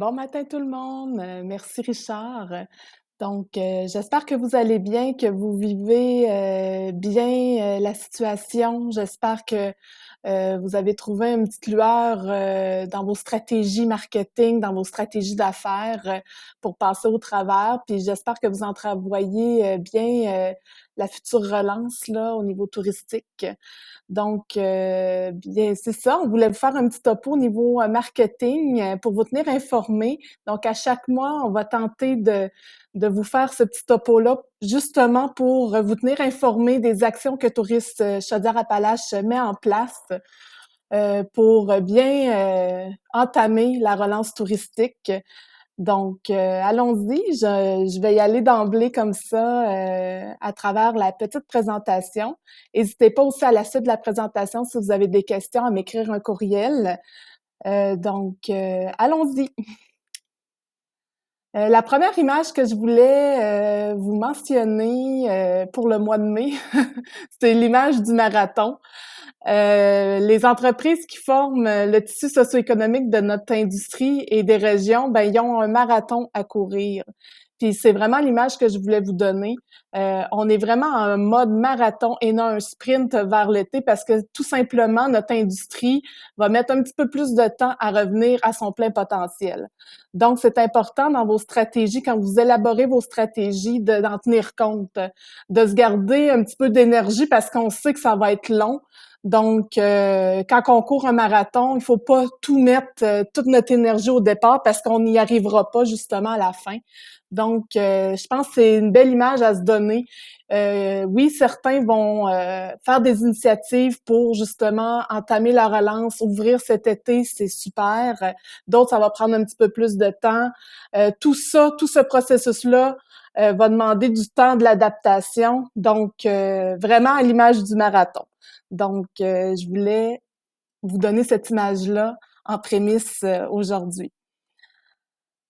Bon matin tout le monde, merci Richard. J'espère que vous allez bien, que vous vivez, bien, la situation. J'espère que, vous avez trouvé une petite lueur, dans vos stratégies marketing, dans vos stratégies d'affaires, pour passer au travers. Puis j'espère que vous entrevoyez, bien, la future relance là, au niveau touristique. Bien, c'est ça, on voulait vous faire un petit topo au niveau, marketing, pour vous tenir informés. Donc à chaque mois, on va tenter de vous faire ce petit topo-là, justement pour vous tenir informés des actions que Tourisme Chaudière-Appalaches met en place pour bien entamer la relance touristique. Allons-y. Je vais y aller d'emblée comme ça à travers la petite présentation. N'hésitez pas aussi à la suite de la présentation, si vous avez des questions, à m'écrire un courriel. Allons-y. La première image que je voulais vous mentionner pour le mois de mai, c'est l'image du marathon. Les entreprises qui forment le tissu socio-économique de notre industrie et des régions, ben, ils ont un marathon à courir. Puis c'est vraiment l'image que je voulais vous donner. On est vraiment en mode marathon et non un sprint vers l'été parce que tout simplement, notre industrie va mettre un petit peu plus de temps à revenir à son plein potentiel. Donc, c'est important dans vos stratégies, quand vous élaborez vos stratégies, d'en tenir compte, de se garder un petit peu d'énergie parce qu'on sait que ça va être long. Quand on court un marathon, il faut pas tout mettre, toute notre énergie au départ parce qu'on n'y arrivera pas justement à la fin. Je pense que c'est une belle image à se donner. Oui, certains vont faire des initiatives pour justement entamer la relance, ouvrir cet été, c'est super. D'autres, ça va prendre un petit peu plus de temps. Tout ce processus-là va demander du temps de l'adaptation. Vraiment à l'image du marathon. Je voulais vous donner cette image-là en prémisse aujourd'hui.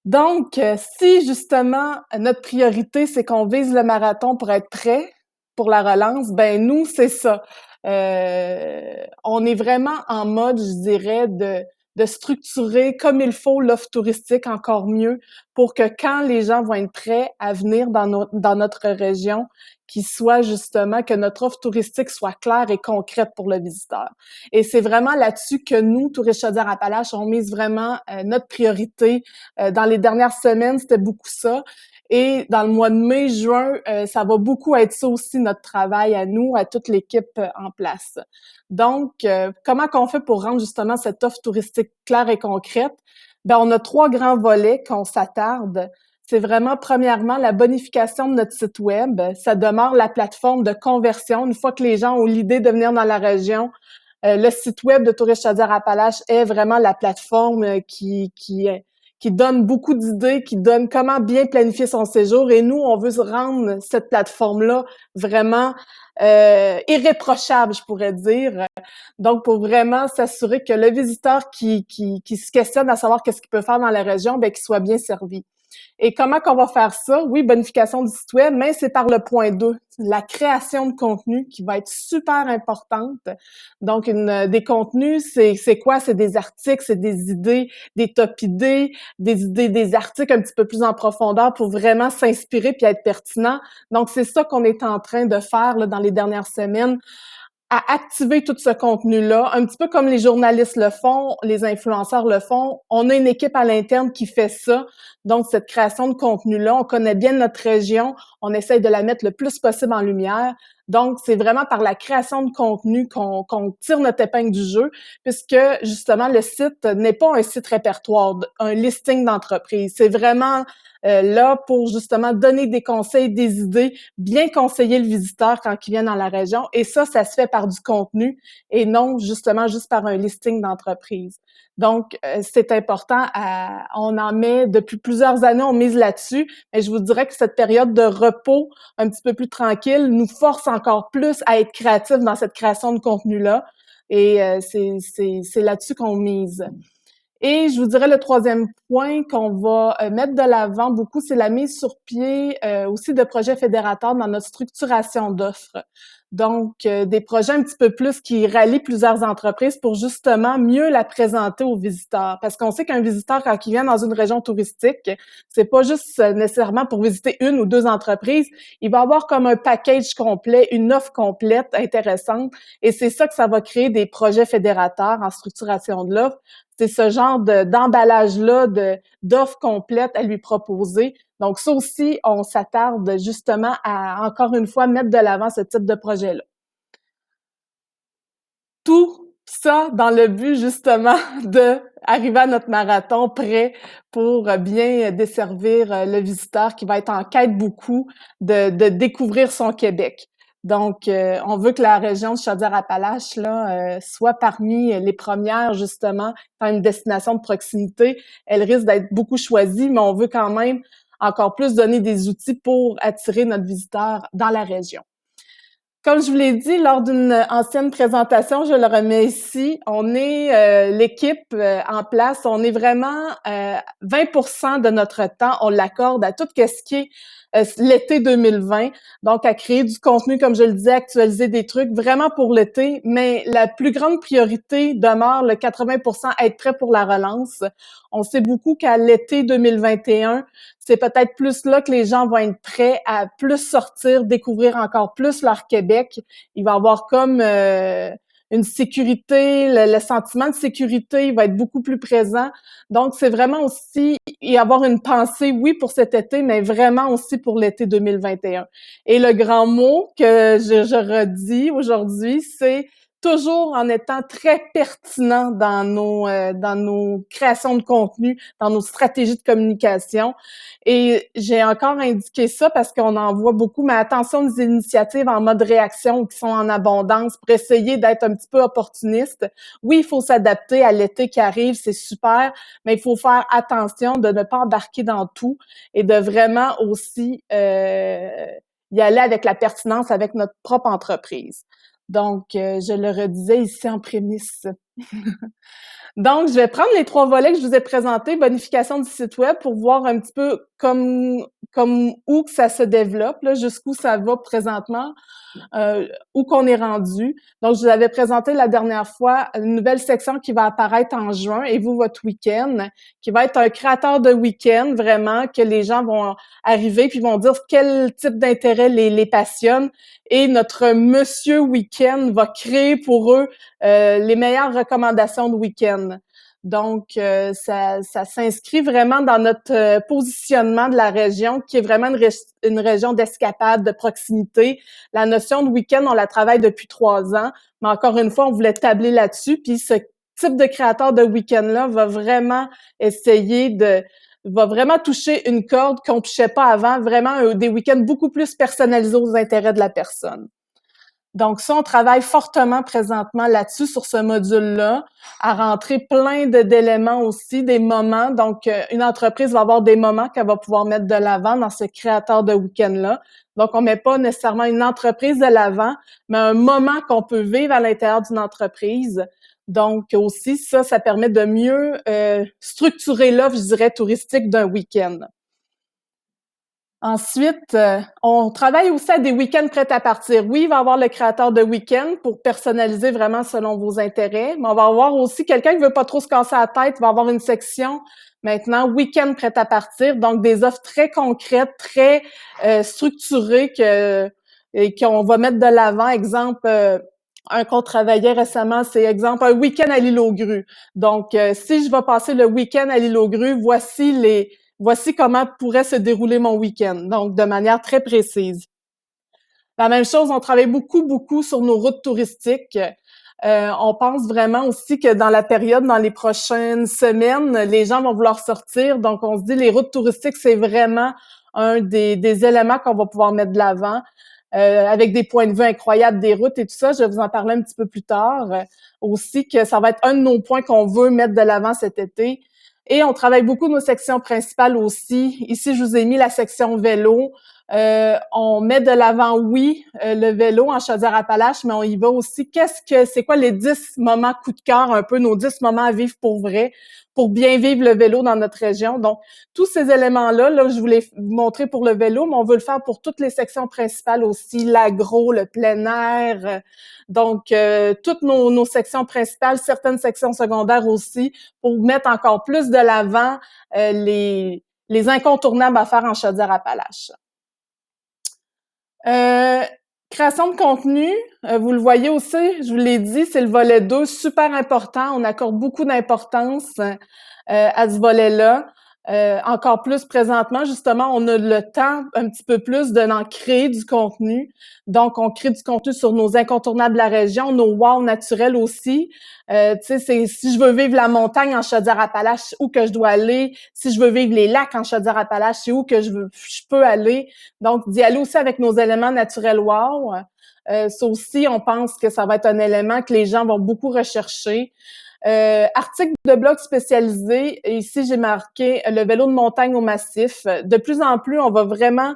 Si justement notre priorité, c'est qu'on vise le marathon pour être prêt pour la relance, ben nous, c'est ça. On est vraiment en mode, je dirais, de structurer comme il faut l'offre touristique encore mieux pour que quand les gens vont être prêts à venir dans notre région, que notre offre touristique soit claire et concrète pour le visiteur. Et c'est vraiment là-dessus que nous, Tourisme Chaudière-Appalaches, on mise vraiment notre priorité. Dans les dernières semaines, c'était beaucoup ça. Et dans le mois de mai, juin, ça va beaucoup être ça aussi, notre travail à nous, à toute l'équipe en place. Comment qu'on fait pour rendre justement cette offre touristique claire et concrète? Ben, on a 3 grands volets qu'on s'attarde. C'est vraiment, premièrement, la bonification de notre site web. Ça demeure la plateforme de conversion. Une fois que les gens ont l'idée de venir dans la région, le site web de Tourisme Chaudière-Appalaches est vraiment la plateforme qui donne beaucoup d'idées, qui donne comment bien planifier son séjour. Et nous, on veut rendre cette plateforme-là vraiment irréprochable, je pourrais dire. Donc, pour vraiment s'assurer que le visiteur qui se questionne à savoir qu'est-ce qu'il peut faire dans la région, ben qu'il soit bien servi. Et comment qu'on va faire ça? Oui, bonification du site web, mais c'est par le point 2, la création de contenu qui va être super importante. Des contenus, c'est quoi? C'est des articles, c'est des idées, des top idées, des articles un petit peu plus en profondeur pour vraiment s'inspirer puis être pertinent. Donc, c'est ça qu'on est en train de faire là, dans les dernières semaines, à activer tout ce contenu-là, un petit peu comme les journalistes le font, les influenceurs le font. On a une équipe à l'interne qui fait ça. Donc, cette création de contenu-là, on connaît bien notre région, on essaye de la mettre le plus possible en lumière. Donc, c'est vraiment par la création de contenu qu'on tire notre épingle du jeu, puisque justement, le site n'est pas un site répertoire, un listing d'entreprise. C'est vraiment là pour justement donner des conseils, des idées, bien conseiller le visiteur quand il vient dans la région. Et ça se fait par du contenu et non justement juste par un listing d'entreprise. C'est important. On en met depuis plusieurs années, on mise là-dessus. Mais je vous dirais que cette période de repos un petit peu plus tranquille nous force encore plus à être créatifs dans cette création de contenu-là. Et c'est là-dessus qu'on mise. Et je vous dirais le troisième point qu'on va mettre de l'avant beaucoup, c'est la mise sur pied aussi de projets fédérateurs dans notre structuration d'offres. Donc, des projets un petit peu plus qui rallient plusieurs entreprises pour justement mieux la présenter aux visiteurs. Parce qu'on sait qu'un visiteur, quand il vient dans une région touristique, c'est pas juste nécessairement pour visiter une ou deux entreprises. Il va avoir comme un package complet, une offre complète intéressante. Et c'est ça que ça va créer des projets fédérateurs en structuration de l'offre. C'est ce genre d'emballage-là, d'offres complètes à lui proposer. Donc, ça aussi, on s'attarde justement à, encore une fois, mettre de l'avant ce type de projet-là. Tout ça dans le but, justement, d'arriver à notre marathon prêt pour bien desservir le visiteur qui va être en quête beaucoup de découvrir son Québec. Donc, on veut que la région de Chaudière-Appalaches là soit parmi les premières, justement, dans une destination de proximité. Elle risque d'être beaucoup choisie, mais on veut quand même encore plus donner des outils pour attirer notre visiteur dans la région. Comme je vous l'ai dit lors d'une ancienne présentation, je le remets ici, on est l'équipe en place, on est vraiment 20% de notre temps, on l'accorde à tout ce qui est l'été 2020, donc à créer du contenu, comme je le disais, actualiser des trucs vraiment pour l'été, mais la plus grande priorité demeure le 80% être prêt pour la relance. On sait beaucoup qu'à l'été 2021, c'est peut-être plus là que les gens vont être prêts à plus sortir, découvrir encore plus leur Québec. Il va y avoir comme une sécurité, le sentiment de sécurité il va être beaucoup plus présent. Donc, c'est vraiment aussi y avoir une pensée, oui, pour cet été, mais vraiment aussi pour l'été 2021. Et le grand mot que je redis aujourd'hui, c'est toujours en étant très pertinent dans nos créations de contenu, dans nos stratégies de communication. Et j'ai encore indiqué ça parce qu'on en voit beaucoup, mais attention aux initiatives en mode réaction qui sont en abondance pour essayer d'être un petit peu opportuniste. Oui, il faut s'adapter à l'été qui arrive, c'est super, mais il faut faire attention de ne pas embarquer dans tout et de vraiment aussi y aller avec la pertinence avec notre propre entreprise. Donc, je le redisais ici en prémisse. Donc, je vais prendre les 3 volets que je vous ai présentés, bonification du site web, pour voir un petit peu comme où que ça se développe, là, jusqu'où ça va présentement, où qu'on est rendu. Donc, je vous avais présenté la dernière fois une nouvelle section qui va apparaître en juin, et vous, votre week-end, qui va être un créateur de week-end, vraiment, que les gens vont arriver puis vont dire quel type d'intérêt les passionne. Et notre monsieur week-end va créer pour eux les meilleures recommandations de week-end. Donc, ça s'inscrit vraiment dans notre positionnement de la région, qui est vraiment une région d'escapade, de proximité. La notion de week-end, on la travaille depuis 3 ans, mais encore une fois, on voulait tabler là-dessus. Puis ce type de créateur de week-end-là va vraiment va vraiment toucher une corde qu'on touchait pas avant, vraiment des week-ends beaucoup plus personnalisés aux intérêts de la personne. Donc ça, on travaille fortement présentement là-dessus, sur ce module-là, à rentrer plein d'éléments aussi, des moments. Donc, une entreprise va avoir des moments qu'elle va pouvoir mettre de l'avant dans ce créateur de week-end-là. Donc, on met pas nécessairement une entreprise de l'avant, mais un moment qu'on peut vivre à l'intérieur d'une entreprise. Donc, aussi, ça permet de mieux structurer l'offre, je dirais, touristique d'un week-end. Ensuite, on travaille aussi à des week-ends prêts à partir. Oui, il va y avoir le créateur de week-end pour personnaliser vraiment selon vos intérêts, mais on va avoir aussi quelqu'un qui veut pas trop se casser la tête, il va avoir une section maintenant week-end prêt à partir, donc des offres très concrètes, très structurées et qu'on va mettre de l'avant. Exemple, un qu'on travaillait récemment, c'est exemple un week-end à l'île aux Grues. Donc, si je vais passer le week-end à l'île aux Grues, voici comment pourrait se dérouler mon week-end, donc de manière très précise. La même chose, on travaille beaucoup sur nos routes touristiques. On pense vraiment aussi que dans la période, dans les prochaines semaines, les gens vont vouloir sortir. Donc, on se dit les routes touristiques, c'est vraiment un des éléments qu'on va pouvoir mettre de l'avant. Avec des points de vue incroyables des routes et tout ça, je vais vous en parler un petit peu plus tard. Aussi que ça va être un de nos points qu'on veut mettre de l'avant cet été. Et on travaille beaucoup nos sections principales aussi. Ici, je vous ai mis la section vélo. On met de l'avant, oui, le vélo en Chaudière-Appalaches, mais on y va aussi. C'est quoi les 10 moments coup de cœur, un peu nos 10 moments à vivre pour vrai, pour bien vivre le vélo dans notre région. Donc, tous ces éléments-là, là, je voulais vous montrer pour le vélo, mais on veut le faire pour toutes les sections principales aussi, l'agro, le plein air. Donc, toutes nos sections principales, certaines sections secondaires aussi, pour mettre encore plus de l'avant les incontournables à faire en Chaudière-Appalaches. Création de contenu, vous le voyez aussi, je vous l'ai dit, c'est le volet 2, super important. On accorde beaucoup d'importance à ce volet-là. Encore plus présentement, justement, on a le temps un petit peu plus d'en créer du contenu. Donc, on crée du contenu sur nos incontournables de la région, nos wow naturels aussi. Tu sais, c'est si je veux vivre la montagne en Chaudière-Appalaches, où que je dois aller. Si je veux vivre les lacs en Chaudière-Appalaches, c'est où que je peux aller. Donc, d'y aller aussi avec nos éléments naturels wow. Ça aussi, on pense que ça va être un élément que les gens vont beaucoup rechercher. Article de blog spécialisé. Ici, j'ai marqué le vélo de montagne au massif. De plus en plus, on va vraiment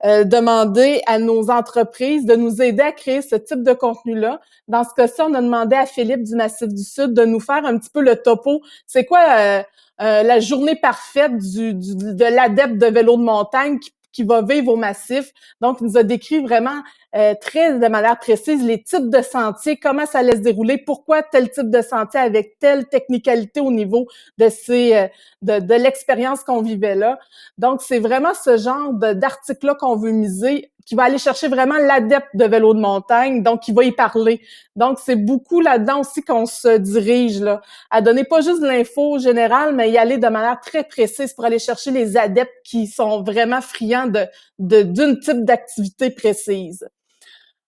demander à nos entreprises de nous aider à créer ce type de contenu-là. Dans ce cas-ci, on a demandé à Philippe du Massif du Sud de nous faire un petit peu le topo. C'est quoi la journée parfaite de l'adepte de vélo de montagne qui va vivre au massif. Donc, il nous a décrit vraiment de manière précise les types de sentiers, comment ça allait se dérouler, pourquoi tel type de sentier avec telle technicalité au niveau de l'expérience qu'on vivait là. Donc, c'est vraiment ce genre d'article-là qu'on veut miser, qui va aller chercher vraiment l'adepte de vélo de montagne, donc qui va y parler. Donc, c'est beaucoup là-dedans aussi qu'on se dirige, là, à donner pas juste de l'info générale, mais y aller de manière très précise pour aller chercher les adeptes qui sont vraiment friands d'une type d'activité précise.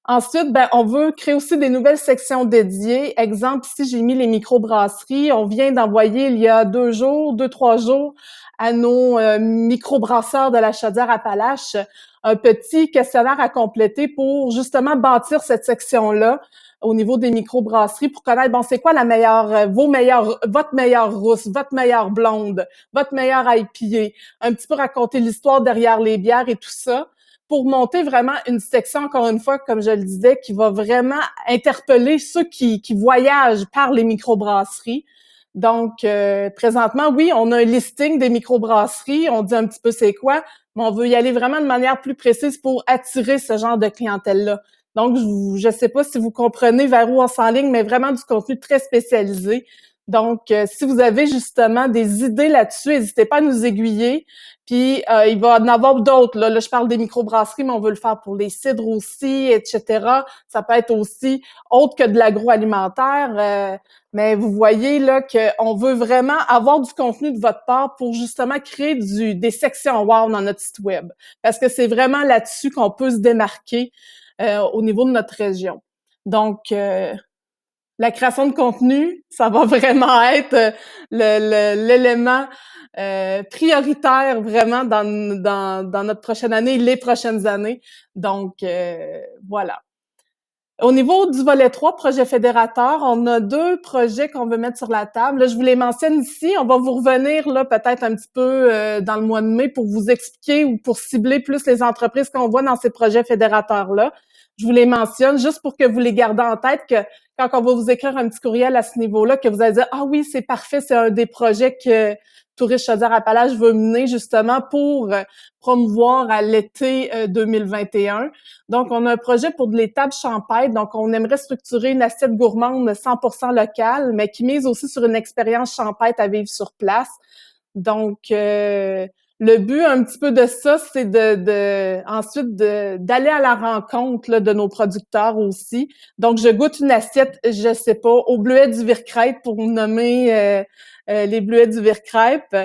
Ensuite, on veut créer aussi des nouvelles sections dédiées. Exemple, ici, j'ai mis les microbrasseries. On vient d'envoyer il y a 3 jours, à nos microbrasseurs de la Chaudière-Appalaches un petit questionnaire à compléter pour justement bâtir cette section-là au niveau des microbrasseries pour connaître, c'est quoi la meilleure, votre meilleure rousse, votre meilleure blonde, votre meilleure IPA, un petit peu raconter l'histoire derrière les bières et tout ça, pour monter vraiment une section, encore une fois, comme je le disais, qui va vraiment interpeller ceux qui voyagent par les microbrasseries. Donc, présentement, oui, on a un listing des microbrasseries, on dit un petit peu c'est quoi, mais on veut y aller vraiment de manière plus précise pour attirer ce genre de clientèle-là. Donc, je sais pas si vous comprenez vers où on s'enligne, mais vraiment du contenu très spécialisé. Donc, si vous avez justement des idées là-dessus, n'hésitez pas à nous aiguiller. Puis, il va en avoir d'autres. Là, je parle des microbrasseries, mais on veut le faire pour les cidres aussi, etc. Ça peut être aussi autre que de l'agroalimentaire. Mais vous voyez là qu'on veut vraiment avoir du contenu de votre part pour justement créer des sections wow dans notre site web. Parce que c'est vraiment là-dessus qu'on peut se démarquer au niveau de notre région. Donc, la création de contenu, ça va vraiment être l'élément prioritaire vraiment dans notre prochaine année, les prochaines années. Donc, voilà. Au niveau du volet 3, projet fédérateur, on a 2 projets qu'on veut mettre sur la table. Là, je vous les mentionne ici. On va vous revenir là peut-être un petit peu dans le mois de mai pour vous expliquer ou pour cibler plus les entreprises qu'on voit dans ces projets fédérateurs-là. Je vous les mentionne juste pour que vous les gardez en tête, que quand on va vous écrire un petit courriel à ce niveau-là, que vous allez dire « Ah oui, c'est parfait, c'est un des projets que Tourisme Chaudière-Appalaches veut mener justement pour promouvoir à l'été 2021. » Donc, on a un projet pour de l'étable champêtre. Donc, on aimerait structurer une assiette gourmande 100% locale, mais qui mise aussi sur une expérience champêtre à vivre sur place. Donc, le but un petit peu de ça, c'est ensuite d'aller à la rencontre là, de nos producteurs aussi. Donc, je goûte une assiette, je sais pas, au bleuet du Vire-Crêpe pour nommer les bleuets du Vire-Crêpe.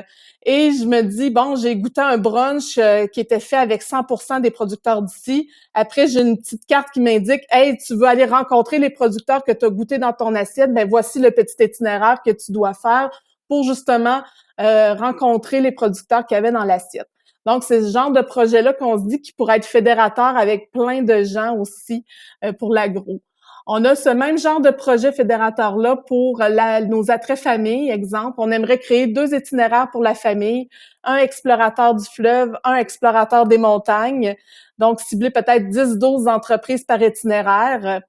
Et je me dis, j'ai goûté un brunch qui était fait avec 100% des producteurs d'ici. Après, j'ai une petite carte qui m'indique, « Hey, tu veux aller rencontrer les producteurs que tu as goûté dans ton assiette? Ben voici le petit itinéraire que tu dois faire pour justement rencontrer les producteurs qu'il y avait dans l'assiette. » Donc, c'est ce genre de projet-là qu'on se dit qui pourrait être fédérateur avec plein de gens aussi pour l'agro. On a ce même genre de projet fédérateur-là pour nos attraits famille, exemple. On aimerait créer 2 itinéraires pour la famille, un explorateur du fleuve, un explorateur des montagnes. Donc, cibler peut-être 10-12 entreprises par itinéraire.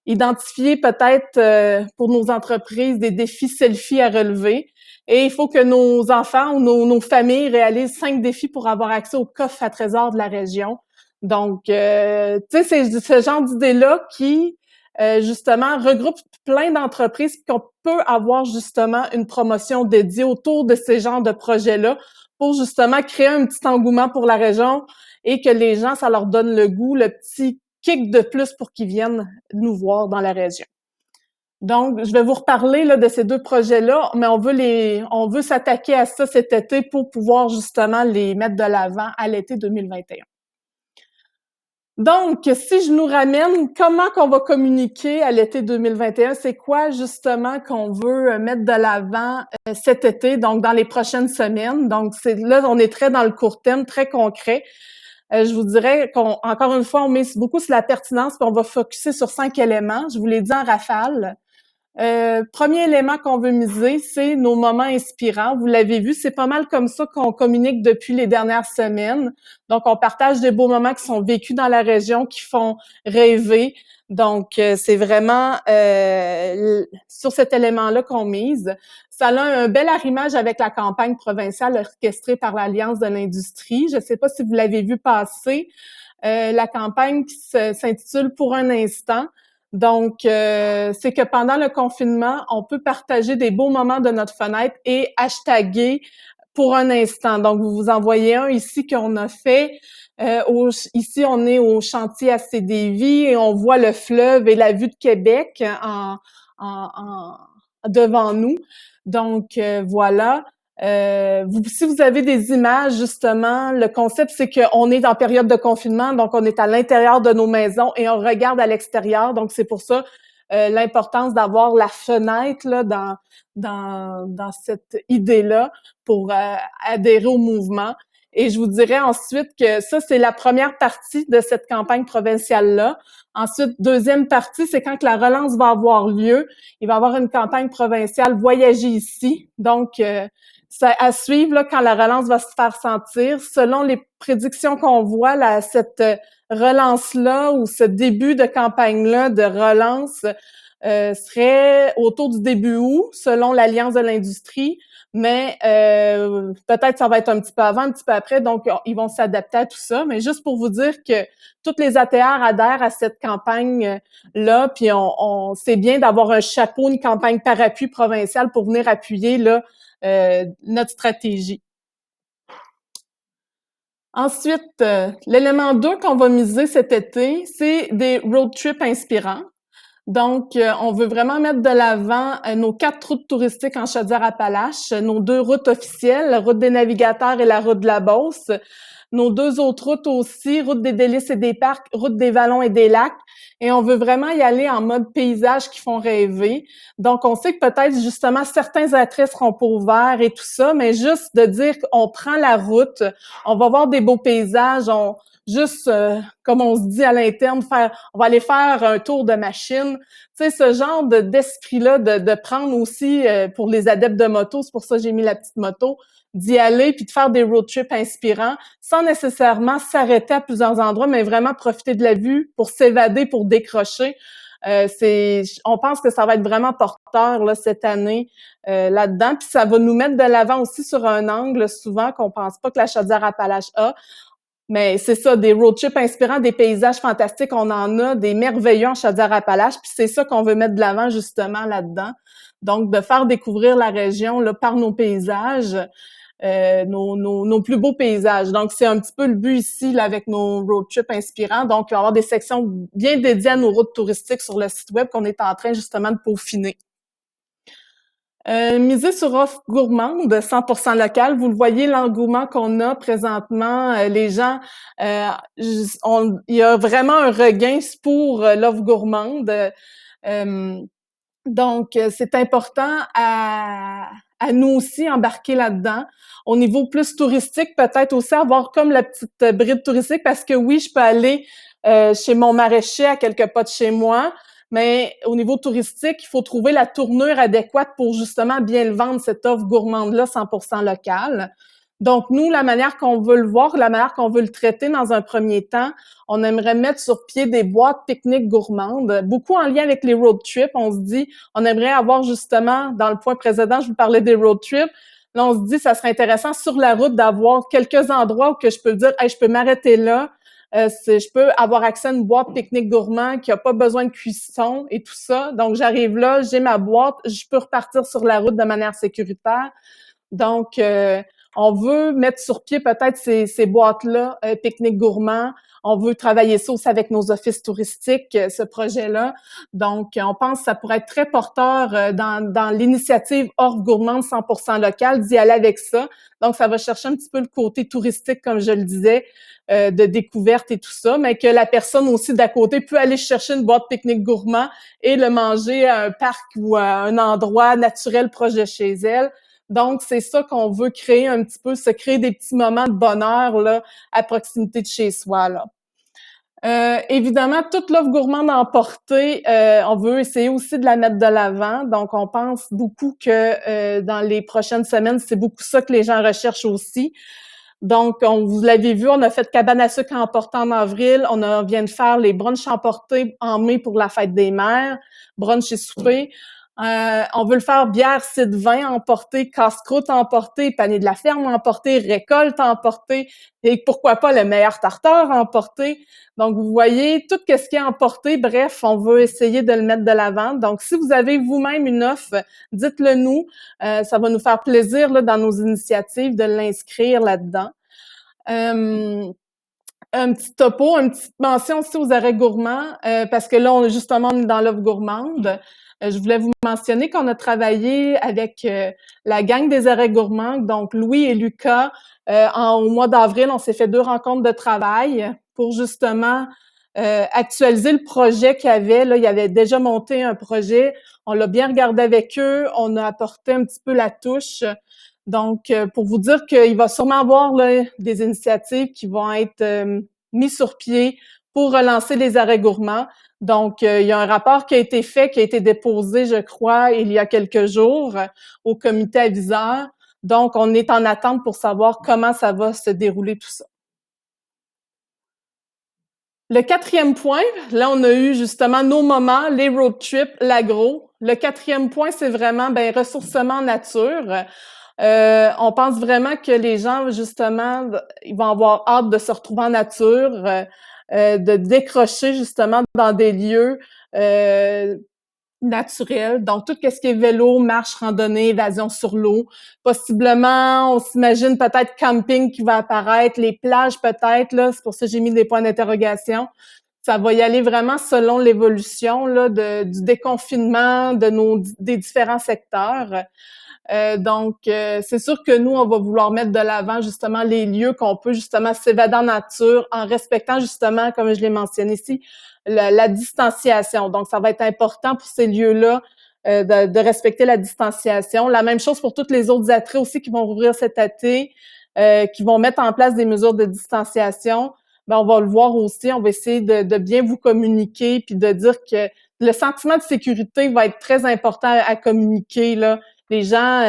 Identifier peut-être pour nos entreprises des défis selfie à relever. Et il faut que nos enfants ou nos familles réalisent 5 défis pour avoir accès au coffre à trésors de la région. Donc, tu sais, c'est ce genre d'idées-là qui, justement, regroupe plein d'entreprises qu'on peut avoir justement une promotion dédiée autour de ces genres de projets-là pour justement créer un petit engouement pour la région et que les gens, ça leur donne le goût, le petit kick de plus pour qu'ils viennent nous voir dans la région. Donc, je vais vous reparler là, de ces 2 projets-là, mais on veut s'attaquer à ça cet été pour pouvoir justement les mettre de l'avant à l'été 2021. Donc, si je nous ramène, comment qu'on va communiquer à l'été 2021? C'est quoi justement qu'on veut mettre de l'avant cet été, donc dans les prochaines semaines? Donc, là, on est très dans le court terme, très concret. Je vous dirais qu'encore une fois, on mise beaucoup sur la pertinence, puis on va focusser sur 5 éléments. Je vous l'ai dit en rafale. Premier élément qu'on veut miser, c'est nos moments inspirants. Vous l'avez vu, c'est pas mal comme ça qu'on communique depuis les dernières semaines. Donc, on partage des beaux moments qui sont vécus dans la région, qui font rêver. Donc, c'est vraiment sur cet élément-là qu'on mise. Ça a un bel arrimage avec la campagne provinciale orchestrée par l'Alliance de l'industrie. Je ne sais pas si vous l'avez vu passer. La campagne qui s'intitule « Pour un instant ». Donc, c'est que pendant le confinement, on peut partager des beaux moments de notre fenêtre et hashtaguer pour un instant. Donc, vous vous envoyez un ici qu'on a fait. Ici, on est au chantier ACDV et on voit le fleuve et la vue de Québec devant nous. Donc, voilà. Si vous avez des images, justement, le concept, c'est qu'on est en période de confinement, donc on est à l'intérieur de nos maisons et on regarde à l'extérieur. Donc, c'est pour ça l'importance d'avoir la fenêtre là, dans cette idée-là pour adhérer au mouvement. Et je vous dirais ensuite que ça, c'est la première partie de cette campagne provinciale-là. Ensuite, deuxième partie, c'est quand que la relance va avoir lieu. Il va y avoir une campagne provinciale « Voyager ici ». Donc, ça à suivre là, quand la relance va se faire sentir. Selon les prédictions qu'on voit, là, cette relance-là ou ce début de campagne-là de relance serait autour du début août, selon l'Alliance de l'industrie. Mais peut-être ça va être un petit peu avant, un petit peu après, donc ils vont s'adapter à tout ça. Mais juste pour vous dire que toutes les ATR adhèrent à cette campagne-là, puis c'est bien d'avoir un chapeau, une campagne parapluie provinciale pour venir appuyer là, notre stratégie. Ensuite, l'élément 2 qu'on va miser cet été, c'est des road trips inspirants. Donc, on veut vraiment mettre de l'avant nos 4 routes touristiques en Chaudière-Appalaches, nos 2 routes officielles, la route des navigateurs et la route de la Beauce, nos 2 autres routes aussi, route des délices et des parcs, route des vallons et des lacs. Et on veut vraiment y aller en mode paysage qui font rêver. Donc, on sait que peut-être justement certains attraits seront pas ouverts et tout ça, mais juste de dire qu'on prend la route, on va voir des beaux paysages, comme on se dit à l'interne, on va aller faire un tour de machine. Tu sais, ce genre d'esprit-là, de prendre aussi, pour les adeptes de moto, c'est pour ça que j'ai mis la petite moto, d'y aller puis de faire des road trips inspirants sans nécessairement s'arrêter à plusieurs endroits, mais vraiment profiter de la vue pour s'évader, pour décrocher. On pense que ça va être vraiment porteur là, cette année là-dedans. Puis ça va nous mettre de l'avant aussi sur un angle souvent qu'on pense pas que la Chaudière-Appalaches a. Mais c'est ça, des road trips inspirants, des paysages fantastiques, on en a, des merveilleux en Chaudière-Appalaches, puis c'est ça qu'on veut mettre de l'avant justement là-dedans. Donc, de faire découvrir la région là, par nos paysages, nos plus beaux paysages. Donc, c'est un petit peu le but ici là, avec nos road trips inspirants. Donc, il va y avoir des sections bien dédiées à nos routes touristiques sur le site web qu'on est en train justement de peaufiner. Miser sur offre gourmande, 100% locale. Vous le voyez, l'engouement qu'on a présentement. Les gens, il y a vraiment un regain pour l'offre gourmande. Donc, c'est important à nous aussi embarquer là-dedans. Au niveau plus touristique, peut-être aussi avoir comme la petite bride touristique parce que oui, je peux aller chez mon maraîcher à quelques pas de chez moi. mais au niveau touristique, il faut trouver la tournure adéquate pour justement bien le vendre, cette offre gourmande-là 100% locale. Donc, nous, la manière qu'on veut le voir, la manière qu'on veut le traiter dans un premier temps, on aimerait mettre sur pied des boîtes pique-nique gourmandes, beaucoup en lien avec les road trips. On se dit, on aimerait avoir justement, dans le point précédent, je vous parlais des road trips. Là, on se dit, ça serait intéressant sur la route d'avoir quelques endroits où que je peux dire, hey, je peux m'arrêter là. Je peux avoir accès à une boîte pique-nique gourmand qui a pas besoin de cuisson et tout ça. Donc, j'arrive là, j'ai ma boîte, je peux repartir sur la route de manière sécuritaire. Donc, on veut mettre sur pied peut-être ces boîtes-là, pique-nique gourmand. On veut travailler ça aussi avec nos offices touristiques, ce projet-là. Donc, on pense que ça pourrait être très porteur dans l'initiative Offre gourmande 100% locale, d'y aller avec ça. Donc, ça va chercher un petit peu le côté touristique, comme je le disais, de découverte et tout ça, mais que la personne aussi d'à côté peut aller chercher une boîte pique-nique gourmand et le manger à un parc ou à un endroit naturel proche de chez elle. Donc, c'est ça qu'on veut créer un petit peu, se créer des petits moments de bonheur là, à proximité de chez soi. Là. Évidemment, toute l'offre gourmande emportée, on veut essayer aussi de la mettre de l'avant. Donc, on pense beaucoup que dans les prochaines semaines, c'est beaucoup ça que les gens recherchent aussi. Donc, vous l'avez vu, on a fait cabane à sucre emportée en avril. On vient de faire les brunchs emportés en mai pour la fête des mères, brunch et souper. On veut le faire bière, cidre, vin emporté, casse-croûte emporté, panier de la ferme emporté, récolte emportée et pourquoi pas le meilleur tartare emporté. Donc, vous voyez, tout ce qui est emporté, bref, on veut essayer de le mettre de l'avant. Donc, si vous avez vous-même une offre, dites-le nous. Ça va nous faire plaisir là, dans nos initiatives de l'inscrire là-dedans. Un petit topo, une petite mention aussi aux arrêts gourmands, parce que là, on est dans l'offre gourmande. Je voulais vous mentionner qu'on a travaillé avec la gang des arrêts gourmands, donc Louis et Lucas. Au mois d'avril, on s'est fait 2 rencontres de travail pour justement actualiser le projet qu'il y avait. Là, il y avait déjà monté un projet. On l'a bien regardé avec eux. On a apporté un petit peu la touche. Donc, pour vous dire qu'il va sûrement y avoir là, des initiatives qui vont être mises sur pied pour relancer les arrêts gourmands. Donc, il y a un rapport qui a été fait, qui a été déposé, je crois, il y a quelques jours au comité aviseur. Donc, on est en attente pour savoir comment ça va se dérouler tout ça. Le 4e point, là, on a eu justement nos moments, les road trips, l'agro. Le 4e point, c'est vraiment ressourcement nature. On pense vraiment que les gens, justement, ils vont avoir hâte de se retrouver en nature, de décrocher justement dans des lieux naturels. Donc, tout ce qui est vélo, marche, randonnée, évasion sur l'eau. Possiblement, on s'imagine peut-être camping qui va apparaître, les plages peut-être, là, c'est pour ça que j'ai mis des points d'interrogation. Ça va y aller vraiment selon l'évolution là, du déconfinement des différents secteurs. Donc, c'est sûr que nous, on va vouloir mettre de l'avant justement les lieux qu'on peut justement s'évader en nature en respectant justement, comme je l'ai mentionné ici, la distanciation. Donc, ça va être important pour ces lieux-là de respecter la distanciation. La même chose pour tous les autres attraits aussi qui vont rouvrir cet été, qui vont mettre en place des mesures de distanciation. Ben, on va le voir aussi, on va essayer de bien vous communiquer puis de dire que le sentiment de sécurité va être très important à communiquer, là. Les gens,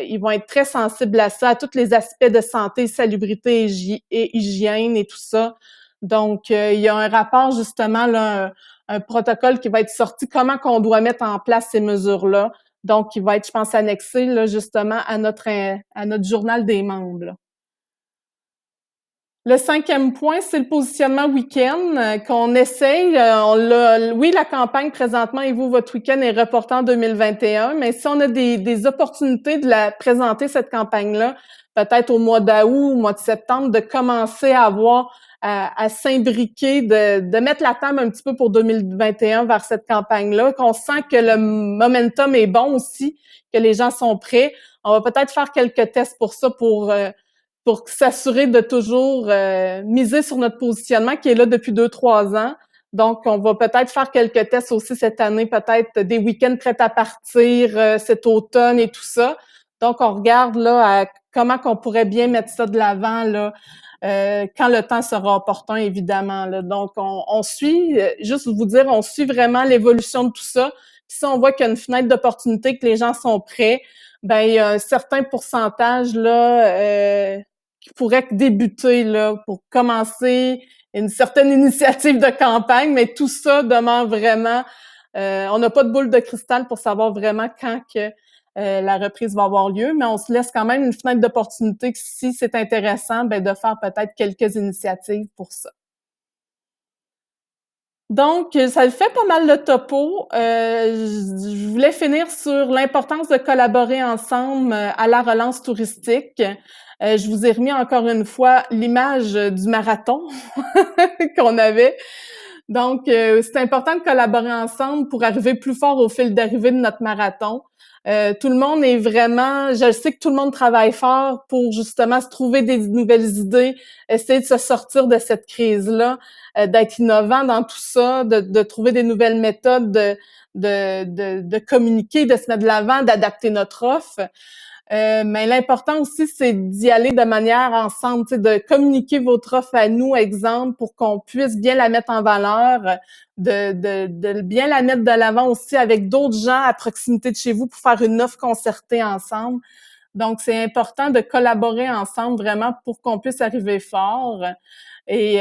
ils vont être très sensibles à ça, à tous les aspects de santé, salubrité et hygiène et tout ça. Donc, il y a un rapport, justement, là, un protocole qui va être sorti, comment qu'on doit mettre en place ces mesures-là. Donc, il va être, je pense, annexé, là, justement, à notre journal des membres, là. Le 5e point, c'est le positionnement week-end qu'on essaye. Oui, la campagne présentement, et vous, votre week-end est reporté en 2021, mais si on a des opportunités de la présenter, cette campagne-là, peut-être au mois d'août, au mois de septembre, de commencer à avoir, à s'imbriquer, de mettre la table un petit peu pour 2021 vers cette campagne-là, qu'on sent que le momentum est bon aussi, que les gens sont prêts. On va peut-être faire quelques tests pour ça, pour s'assurer de toujours miser sur notre positionnement qui est là depuis 2-3 ans. Donc, on va peut-être faire quelques tests aussi cette année, peut-être des week-ends prêts à partir cet automne et tout ça. Donc, on regarde là comment qu'on pourrait bien mettre ça de l'avant, là, quand le temps sera opportun, évidemment, là. Donc, on suit, juste vous dire, on suit vraiment l'évolution de tout ça. Puis si on voit qu'il y a une fenêtre d'opportunité, que les gens sont prêts, ben il y a un certain pourcentage là qui pourrait débuter là pour commencer une certaine initiative de campagne, mais tout ça demeure vraiment. On n'a pas de boule de cristal pour savoir vraiment quand que la reprise va avoir lieu, mais on se laisse quand même une fenêtre d'opportunité que si c'est intéressant, ben de faire peut-être quelques initiatives pour ça. Donc, ça le fait pas mal le topo. Je voulais finir sur l'importance de collaborer ensemble à la relance touristique. Je vous ai remis encore une fois l'image du marathon qu'on avait. Donc, c'est important de collaborer ensemble pour arriver plus fort au fil d'arrivée de notre marathon. Tout le monde est vraiment, je sais que tout le monde travaille fort pour justement se trouver des nouvelles idées, essayer de se sortir de cette crise-là, d'être innovant dans tout ça, de trouver des nouvelles méthodes de communiquer, de se mettre de l'avant, d'adapter notre offre. Mais l'important aussi, c'est d'y aller de manière ensemble, de communiquer votre offre à nous, exemple, pour qu'on puisse bien la mettre en valeur, de bien la mettre de l'avant aussi avec d'autres gens à proximité de chez vous pour faire une offre concertée ensemble. Donc, c'est important de collaborer ensemble vraiment pour qu'on puisse arriver fort. Et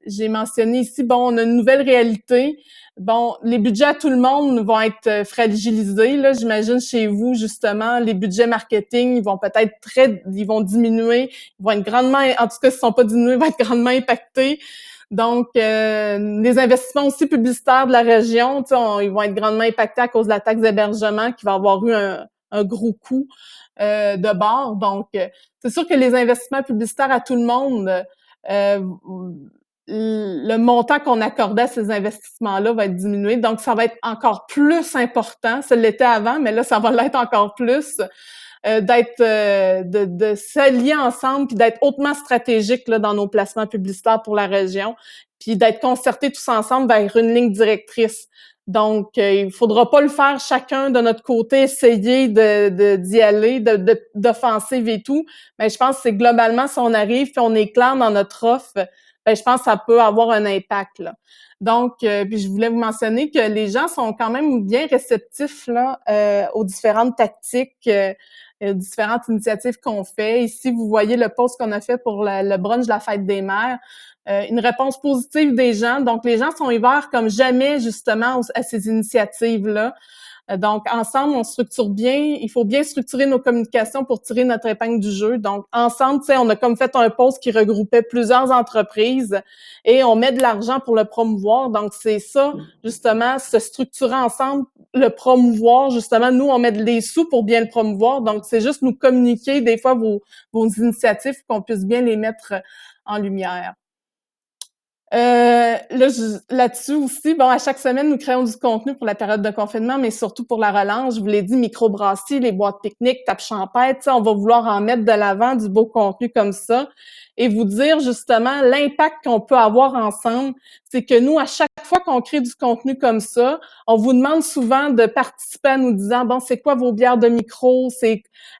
j'ai mentionné ici, bon, on a une nouvelle réalité. Bon, les budgets à tout le monde vont être fragilisés. Là, j'imagine chez vous, justement, les budgets marketing, ils vont peut-être ils vont diminuer, ils vont être grandement, en tout cas, s'ils ne sont pas diminués, ils vont être grandement impactés. Donc, les investissements aussi publicitaires de la région, ils vont être grandement impactés à cause de la taxe d'hébergement qui va avoir eu un gros coût de bord. Donc, c'est sûr que les investissements publicitaires à tout le monde, le montant qu'on accordait à ces investissements-là va être diminué. Donc, ça va être encore plus important. Ça l'était avant, mais là, ça va l'être encore plus. De s'allier ensemble puis d'être hautement stratégique là, dans nos placements publicitaires pour la région, puis d'être concertés tous ensemble vers une ligne directrice. Donc, il faudra pas le faire chacun de notre côté, essayer d'y aller, d'offensive et tout. Mais je pense que c'est globalement, si on arrive puis on est clair dans notre offre, ben, je pense que ça peut avoir un impact, là. Donc, puis je voulais vous mentionner que les gens sont quand même bien réceptifs là, aux différentes tactiques, différentes initiatives qu'on fait. Ici, vous voyez le post qu'on a fait pour le brunch de la fête des mères. Une réponse positive des gens. Donc, les gens sont ouverts comme jamais, justement, à ces initiatives-là. Donc, ensemble, on structure bien. Il faut bien structurer nos communications pour tirer notre épingle du jeu. Donc, ensemble, tu sais, on a comme fait un post qui regroupait plusieurs entreprises et on met de l'argent pour le promouvoir. Donc, c'est ça, justement, se structurer ensemble, le promouvoir. Justement, nous, on met des sous pour bien le promouvoir. Donc, c'est juste nous communiquer des fois vos initiatives pour qu'on puisse bien les mettre en lumière. Là-dessus aussi, bon, à chaque semaine, nous créons du contenu pour la période de confinement, mais surtout pour la relance. Je vous l'ai dit, microbrasserie, les boîtes pique-nique, tape champêtre, on va vouloir en mettre de l'avant du beau contenu comme ça et vous dire justement l'impact qu'on peut avoir ensemble. C'est que nous, à chaque fois qu'on crée du contenu comme ça, on vous demande souvent de participer en nous disant, bon, c'est quoi vos bières de micro?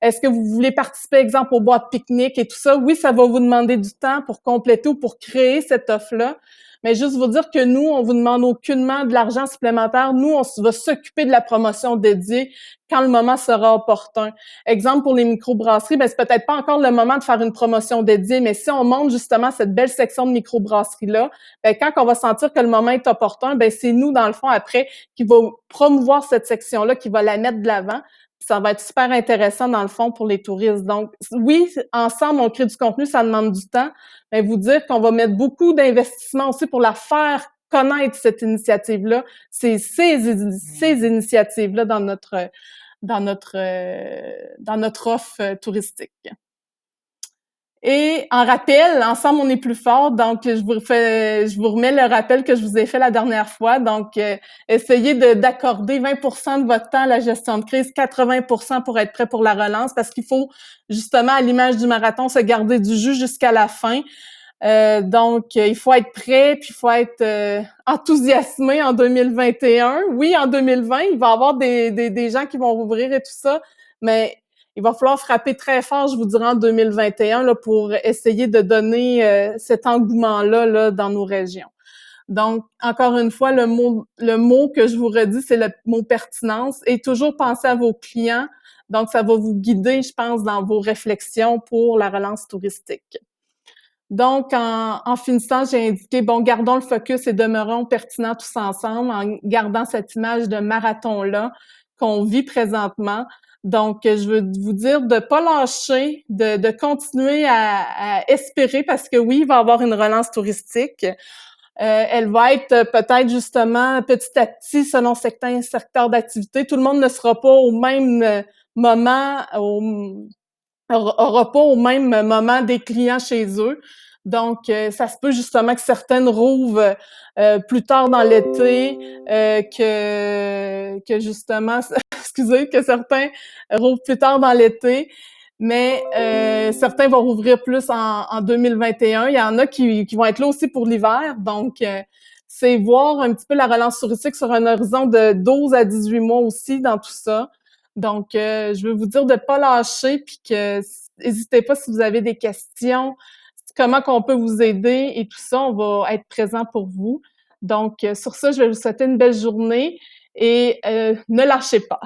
Est-ce que vous voulez participer, exemple, aux boîtes pique-nique et tout ça? Oui, ça va vous demander du temps pour compléter ou pour créer cette offre-là. Mais juste vous dire que nous, on vous demande aucunement de l'argent supplémentaire. Nous, on va s'occuper de la promotion dédiée quand le moment sera opportun. Exemple pour les microbrasseries, ben c'est peut-être pas encore le moment de faire une promotion dédiée, mais si on monte justement cette belle section de microbrasserie-là, ben quand on va sentir que le moment est opportun, ben c'est nous, dans le fond, après, qui va promouvoir cette section-là, qui va la mettre de l'avant. Ça va être super intéressant, dans le fond, pour les touristes. Donc, oui, ensemble, on crée du contenu, ça demande du temps, mais vous dire qu'on va mettre beaucoup d'investissements aussi pour la faire connaître, cette initiative-là. C'est ces initiatives-là dans notre offre touristique. Et en rappel, ensemble, on est plus fort. Donc, je vous remets le rappel que je vous ai fait la dernière fois. Donc, essayez d'accorder 20% de votre temps à la gestion de crise, 80% pour être prêt pour la relance, parce qu'il faut, justement, à l'image du marathon, se garder du jus jusqu'à la fin. Donc, il faut être prêt, puis il faut être enthousiasmé en 2021. Oui, en 2020, il va y avoir des gens qui vont rouvrir et tout ça, mais il va falloir frapper très fort, je vous dirais, en 2021 là, pour essayer de donner cet engouement-là là, dans nos régions. Donc, encore une fois, le mot que je vous redis, c'est le mot pertinence et toujours penser à vos clients. Donc, ça va vous guider, je pense, dans vos réflexions pour la relance touristique. Donc, en finissant, j'ai indiqué, bon, gardons le focus et demeurons pertinents tous ensemble en gardant cette image de marathon-là qu'on vit présentement. Donc, je veux vous dire de pas lâcher, de continuer à espérer parce que oui, il va y avoir une relance touristique. Elle va être peut-être justement petit à petit selon certains secteurs d'activité. Tout le monde ne sera pas au même moment, aura pas au même moment des clients chez eux. Donc, ça se peut justement que certaines rouvrent plus tard dans l'été, que justement, excusez, que certains rouvrent plus tard dans l'été, mais certains vont rouvrir plus en 2021. Il y en a qui vont être là aussi pour l'hiver. Donc, c'est voir un petit peu la relance touristique sur un horizon de 12 à 18 mois aussi dans tout ça. Donc, je veux vous dire de pas lâcher, puis que n'hésitez pas si vous avez des questions, comment qu'on peut vous aider et tout ça, on va être présent pour vous. Donc, sur ça, je vais vous souhaiter une belle journée et ne lâchez pas.